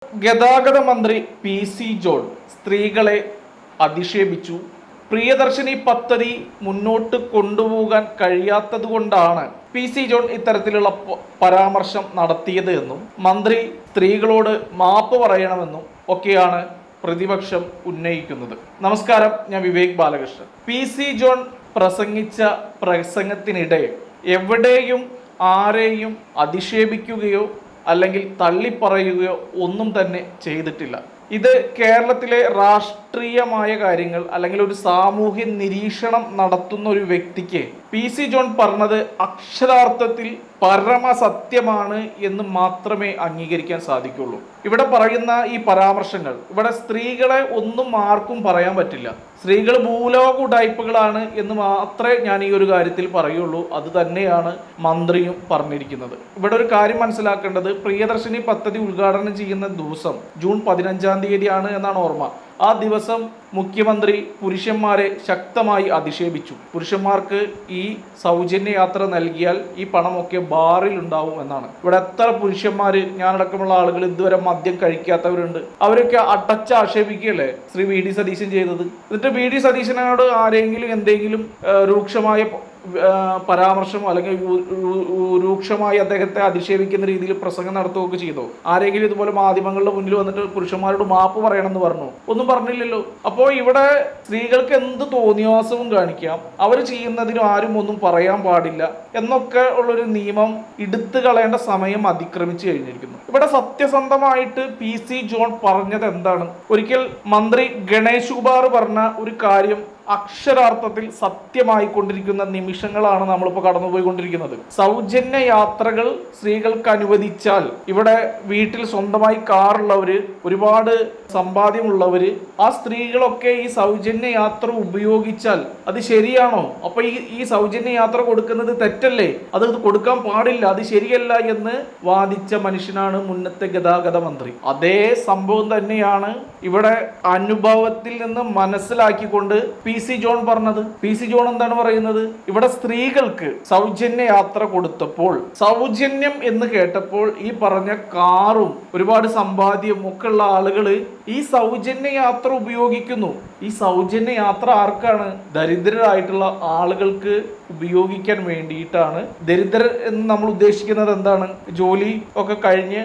ഗതാഗത മന്ത്രി PC. John സ്ത്രീകളെ അധിക്ഷേപിച്ചു. പ്രിയദർശിനി പദ്ധതി മുന്നോട്ട് കൊണ്ടുപോകാൻ കഴിയാത്തതുകൊണ്ടാണ് പി.സി. ജോൺ ഇത്തരത്തിലുള്ള പരാമർശം നടത്തിയത് എന്നും മന്ത്രി സ്ത്രീകളോട് മാപ്പ് പറയണമെന്നും ഒക്കെയാണ് പ്രതിപക്ഷം ഉന്നയിക്കുന്നത്. നമസ്കാരം, ഞാൻ വിവേക് ബാലകൃഷ്ണൻ. പി.സി. ജോൺ പ്രസംഗിച്ച പ്രസംഗത്തിനിടെ എവിടെയും ആരെയും അധിക്ഷേപിക്കുകയോ അല്ലെങ്കിൽ തള്ളിപ്പറയുകയോ ഒന്നും തന്നെ ചെയ്തിട്ടില്ല. ഇത് കേരളത്തിലെ രാഷ്ട്രീയമായ കാര്യങ്ങൾ അല്ലെങ്കിൽ ഒരു സാമൂഹ്യ നിരീക്ഷണം നടത്തുന്ന ഒരു വ്യക്തിക്ക് പി.സി. ജോൺ പറഞ്ഞത് അക്ഷരാർത്ഥത്തിൽ പരമസത്യമാണ് എന്ന് മാത്രമേ അംഗീകരിക്കാൻ സാധിക്കുള്ളൂ. ഇവിടെ പറയുന്ന ഈ പരാമർശങ്ങൾ, ഇവിടെ സ്ത്രീകളെ ഒന്നും ആർക്കും പറയാൻ പറ്റില്ല. സ്ത്രീകൾ ഭൂലോക ഉഡായിപ്പുകളാണ് എന്ന് മാത്രമേ ഞാൻ ഈ ഒരു കാര്യത്തിൽ പറയുള്ളൂ. അത് തന്നെയാണ് മന്ത്രിയും പറഞ്ഞിരിക്കുന്നത്. ഇവിടെ ഒരു കാര്യം മനസ്സിലാക്കേണ്ടത്, പ്രിയദർശിനി പദ്ധതി ഉദ്ഘാടനം ചെയ്യുന്ന ദിവസം ജൂൺ 15 തീയതിയാണ് എന്നാണ് ഓർമ്മ. ആ ദിവസം മുഖ്യമന്ത്രി പുരുഷന്മാരെ ശക്തമായി അധിക്ഷേപിച്ചു. പുരുഷന്മാർക്ക് ഈ സൗജന്യ യാത്ര നൽകിയാൽ ഈ പണമൊക്കെ ബാറിൽ ഉണ്ടാവും എന്നാണ്. ഇവിടെ എത്ര പുരുഷന്മാര്, ഞാനടക്കമുള്ള ആളുകൾ ഇതുവരെ മദ്യം കഴിക്കാത്തവരുണ്ട്. അവരൊക്കെ അടച്ച് ആക്ഷേപിക്കുകയല്ലേ ശ്രീ വി ഡി സതീശൻ ചെയ്തത്. എന്നിട്ട് വി ഡി സതീശനോട് ആരെങ്കിലും എന്തെങ്കിലും രൂക്ഷമായ പരാമർശമോ അല്ലെങ്കിൽ രൂക്ഷമായി അദ്ദേഹത്തെ അധിക്ഷേപിക്കുന്ന രീതിയിൽ പ്രസംഗം നടത്തുകയൊക്കെ ചെയ്തോ? ആരെങ്കിലും ഇതുപോലെ മാധ്യമങ്ങളുടെ മുന്നിൽ വന്നിട്ട് പുരുഷന്മാരോട് മാപ്പ് പറയണമെന്ന് പറഞ്ഞു? ഒന്നും പറഞ്ഞില്ലല്ലോ. അപ്പോൾ ഇവിടെ സ്ത്രീകൾക്ക് എന്ത് തോന്നിയാസവും കാണിക്കാം, അവർ ചെയ്യുന്നതിനും ആരും ഒന്നും പറയാൻ പാടില്ല എന്നൊക്കെ ഉള്ളൊരു നിയമം എടുത്തു കളയേണ്ട സമയം അതിക്രമിച്ചു കഴിഞ്ഞിരിക്കുന്നു. ഇവിടെ സത്യസന്ധമായിട്ട് പി.സി. ജോൺ പറഞ്ഞത് എന്താണ്? ഒരിക്കൽ മന്ത്രി ഗണേഷ് കുമാർ പറഞ്ഞ ഒരു കാര്യം അക്ഷരാർത്ഥത്തിൽ സത്യമായി കൊണ്ടിരിക്കുന്ന നിമിഷങ്ങളാണ് നമ്മളിപ്പോൾ കടന്നുപോയിക്കൊണ്ടിരിക്കുന്നത്. സൗജന്യ യാത്രകൾ സ്ത്രീകൾക്ക് അനുവദിച്ചാൽ ഇവിടെ വീട്ടിൽ സ്വന്തമായി കാറുള്ളവര്, ഒരുപാട് സമ്പാദ്യമുള്ളവര്, ആ സ്ത്രീകളൊക്കെ ഈ സൗജന്യ യാത്ര ഉപയോഗിച്ചാൽ അത് ശരിയാണോ? അപ്പൊ ഈ സൗജന്യ യാത്ര കൊടുക്കുന്നത് തെറ്റല്ലേ? അത് കൊടുക്കാൻ പാടില്ല, അത് ശരിയല്ല എന്ന് വാദിച്ച മനുഷ്യനാണ് മുന്നത്തെ ഗതാഗത മന്ത്രി. അതേ സംഭവം തന്നെയാണ് ഇവിടെ അനുഭവത്തിൽ നിന്ന് മനസ്സിലാക്കിക്കൊണ്ട് പി.സി. ജോൺ പറഞ്ഞത്. പി.സി. ജോൺ എന്താണ് പറയുന്നത്? ഇവിടെ സ്ത്രീകൾക്ക് സൗജന്യ യാത്ര കൊടുത്തപ്പോൾ, സൗജന്യം എന്ന് കേട്ടപ്പോൾ ഈ പറഞ്ഞ കാറും ഒരുപാട് സമ്പാദ്യവും ഒക്കെ ഉള്ള ആളുകൾ ഈ സൗജന്യ യാത്ര ഉപയോഗിക്കുന്നു. ഈ സൗജന്യ യാത്ര ആർക്കാണ്? ദരിദ്രരായിട്ടുള്ള ആളുകൾക്ക് ഉപയോഗിക്കാൻ വേണ്ടിയിട്ടാണ്. ദരിദ്രർ എന്ന് നമ്മൾ ഉദ്ദേശിക്കുന്നത് എന്താണ്? ജോലി ഒക്കെ കഴിഞ്ഞ്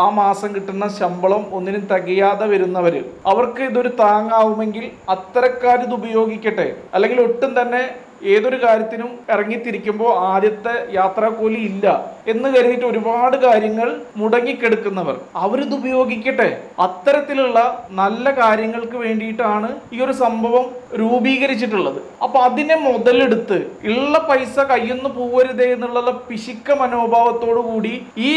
ആ മാസം കിട്ടുന്ന ശമ്പളം ഒന്നിനും തികയാതെ വരുന്നവര്, അവർക്ക് ഇതൊരു താങ്ങാവുമെങ്കിൽ അത്തരക്കാരിത് ഉപയോഗിക്കട്ടെ. അല്ലെങ്കിൽ ഒട്ടും തന്നെ ഏതൊരു കാര്യത്തിനും ഇറങ്ങിത്തിരിക്കുമ്പോൾ ആദ്യത്തെ യാത്രാക്കൂലി ഇല്ല എന്ന് കരുതിയിട്ട് ഒരുപാട് കാര്യങ്ങൾ മുടങ്ങിക്കെടുക്കുന്നവർ, അവരിത് ഉപയോഗിക്കട്ടെ. അത്തരത്തിലുള്ള നല്ല കാര്യങ്ങൾക്ക് വേണ്ടിയിട്ടാണ് ഈ ഒരു സംഭവം രൂപീകരിച്ചിട്ടുള്ളത്. അപ്പൊ അതിനെ മുതലെടുത്ത് ഉള്ള പൈസ കയ്യൊന്ന് പോവരുതേ എന്നുള്ള പിശുക്ക മനോഭാവത്തോടു കൂടി ഈ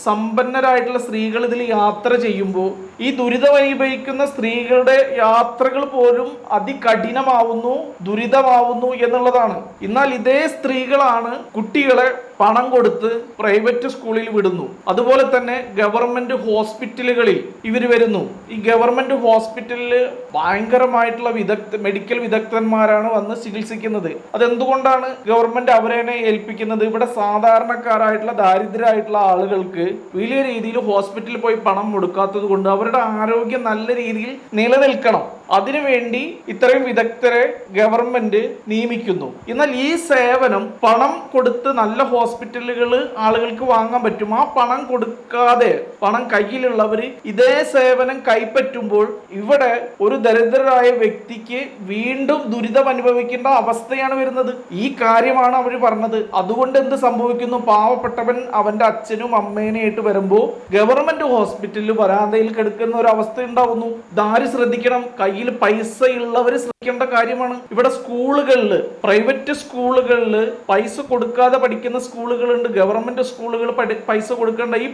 സമ്പന്നരായിട്ടുള്ള സ്ത്രീകൾ ഇതിൽ യാത്ര ചെയ്യുമ്പോൾ ഈ ദുരിതമനുഭവിക്കുന്ന സ്ത്രീകളുടെ യാത്രകൾ പോലും അതികഠിനമാവുന്നു, ദുരിതമാവുന്നു എന്നുള്ളതാണ്. എന്നാൽ ഇതേ സ്ത്രീകളാണ് കുട്ടികളെ പണം കൊടുത്ത് പ്രൈവറ്റ് സ്കൂളിൽ വിടുന്നു. അതുപോലെ തന്നെ ഗവൺമെന്റ് ഹോസ്പിറ്റലുകളിൽ ഇവർ വരുന്നു. ഈ ഗവൺമെന്റ് ഹോസ്പിറ്റലിൽ ഭയങ്കരമായിട്ടുള്ള മെഡിക്കൽ വിദഗ്ധന്മാരാണ് വന്ന് ചികിത്സിക്കുന്നത്. അതെന്തുകൊണ്ടാണ് ഗവൺമെന്റ് അവരെ ഏൽപ്പിക്കുന്നത്? ഇവിടെ സാധാരണക്കാരായിട്ടുള്ള ദാരിദ്ര്യരായിട്ടുള്ള ആളുകൾക്ക് വലിയ രീതിയിൽ ഹോസ്പിറ്റലിൽ പോയി പണം മുടക്കാത്തത് കൊണ്ട് അവരുടെ ആരോഗ്യം നല്ല രീതിയിൽ നിലനിൽക്കണം. അതിനുവേണ്ടി ഇത്രയും വിദഗ്ധരെ ഗവൺമെന്റ് നിയമിക്കുന്നു. എന്നാൽ ഈ സേവനം പണം കൊടുത്ത് നല്ല ഹോസ്പിറ്റലുകൾ ആളുകൾക്ക് വാങ്ങാൻ പറ്റും. ആ പണം കൊടുക്കാതെ പണം കയ്യിലുള്ളവർ ഇതേ സേവനം കൈപ്പറ്റുമ്പോൾ ഇവിടെ ഒരു ദരിദ്രരായ വ്യക്തിക്ക് വീണ്ടും ദുരിതം അനുഭവിക്കേണ്ട അവസ്ഥയാണ് വരുന്നത്. ഈ കാര്യമാണ് അവർ പറഞ്ഞത്. അതുകൊണ്ട് എന്ത് സംഭവിക്കുന്നു? പാവപ്പെട്ടവൻ അവന്റെ അച്ഛനും അമ്മേനെയായിട്ട് വരുമ്പോൾ ഗവൺമെന്റ് ഹോസ്പിറ്റലിൽ വരാന്തയിൽ കിടക്കുന്ന ഒരു അവസ്ഥ ഉണ്ടാവുന്നു. ഇതാര് ശ്രദ്ധിക്കണം? കയ്യിൽ പൈസ ഉള്ളവർ ശ്രദ്ധിക്കേണ്ട കാര്യമാണ്. ഇവിടെ സ്കൂളുകളിൽ, പ്രൈവറ്റ് സ്കൂളുകളിൽ പൈസ കൊടുക്കാതെ പഠിക്കുന്ന സ്കൂളുകളുണ്ട്. ഗവൺമെന്റ് സ്കൂളുകൾ പൈസ കൊടുക്കേണ്ട ഈ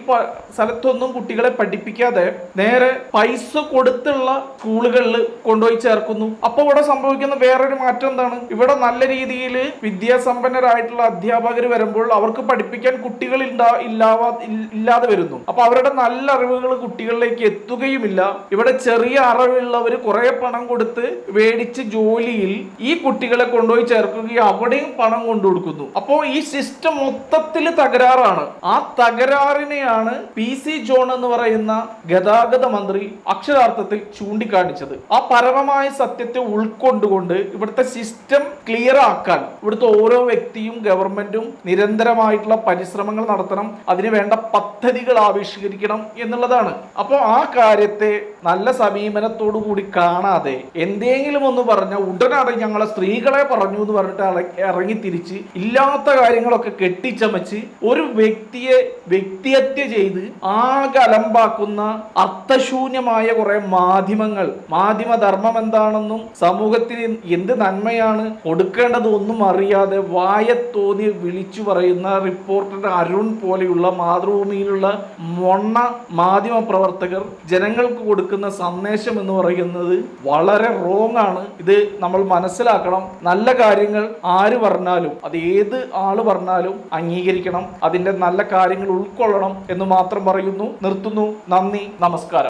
സ്ഥലത്തൊന്നും കുട്ടികളെ പഠിപ്പിക്കാതെ നേരെ പൈസ കൊടുത്തുള്ള സ്കൂളുകളിൽ കൊണ്ടുപോയി ചേർക്കുന്നു. അപ്പൊ ഇവിടെ സംഭവിക്കുന്ന വേറൊരു മാറ്റം എന്താണ്? ഇവിടെ നല്ല രീതിയിൽ വിദ്യാസമ്പന്നരായിട്ടുള്ള അധ്യാപകർ വരുമ്പോൾ അവർക്ക് പഠിപ്പിക്കാൻ കുട്ടികൾ ഇല്ലാതെ വരുന്നു. അപ്പൊ അവരുടെ നല്ല അറിവുകൾ കുട്ടികളിലേക്ക് എത്തുകയുമില്ല. ഇവിടെ ചെറിയ അറിവുള്ളവർ കുറെ പണം കൊടുത്ത് മേടിച്ച് ജോലിയിൽ ഈ കുട്ടികളെ കൊണ്ടുപോയി ചേർക്കുകയും അവിടെയും പണം കൊണ്ടു കൊടുക്കുന്നു. അപ്പോൾ ഈ സിസ്റ്റം മൊത്തത്തിൽ തകരാറാണ്. ആ തകരാറിനെയാണ് PC ജോൺ എന്ന് പറയുന്ന ഗതാഗത മന്ത്രി അക്ഷരാർത്ഥത്തിൽ ചൂണ്ടിക്കാണിച്ചത്. ആ പരമമായ സത്യത്തെ ഉൾക്കൊണ്ടുകൊണ്ട് ഇവിടുത്തെ സിസ്റ്റം ക്ലിയർ ആക്കാൻ ഇവിടുത്തെ ഓരോ വ്യക്തിയും ഗവൺമെന്റും നിരന്തരമായിട്ടുള്ള പരിശ്രമങ്ങൾ നടത്തണം, അതിന് വേണ്ട പദ്ധതികൾ ആവിഷ്കരിക്കണം എന്നുള്ളതാണ്. അപ്പോൾ ആ കാര്യത്തെ നല്ല സമീപനത്തോടു കൂടി കാണാതെ എന്തെങ്കിലും ഒന്ന് പറഞ്ഞ ഉടനടി ഞങ്ങളെ സ്ത്രീകളെ പറഞ്ഞു എന്ന് പറഞ്ഞിട്ട് ഇറങ്ങി തിരിച്ച് ഇല്ലാത്ത കാര്യങ്ങളൊക്കെ കെട്ടിച്ചമച്ച് ഒരു വ്യക്തിയെ വ്യക്തിഹത്യ ചെയ്ത് ആകെ അലമ്പാക്കുന്ന അർത്ഥശൂന്യമായ കുറെ മാധ്യമങ്ങൾ, മാധ്യമധർമ്മം എന്താണെന്നും സമൂഹത്തിന് എന്ത് നന്മയാണ് കൊടുക്കേണ്ടത് ഒന്നും അറിയാതെ വായത്തോന്നി വിളിച്ചു പറയുന്ന റിപ്പോർട്ടർ അരുൺ പോലെയുള്ള മാതൃഭൂമിയിലുള്ള മൊണ്ണ മാധ്യമ പ്രവർത്തകർ ജനങ്ങൾക്ക് കൊടുക്കുന്ന സന്ദേശം എന്ന് പറയുന്നത് വളരെ റോങ് ആണ്. ഇത് നമ്മൾ മനസ്സിലാക്കണം. നല്ല കാര്യങ്ങൾ ആര് പറഞ്ഞാലും, അത് ഏത് ആള് പറഞ്ഞാലും അംഗീകരിക്കണം, അതിന്റെ നല്ല കാര്യങ്ങൾ ഉൾക്കൊള്ളണം എന്ന് മാത്രം പറയുന്നു. നിർത്തുന്നു. നന്ദി, നമസ്കാരം.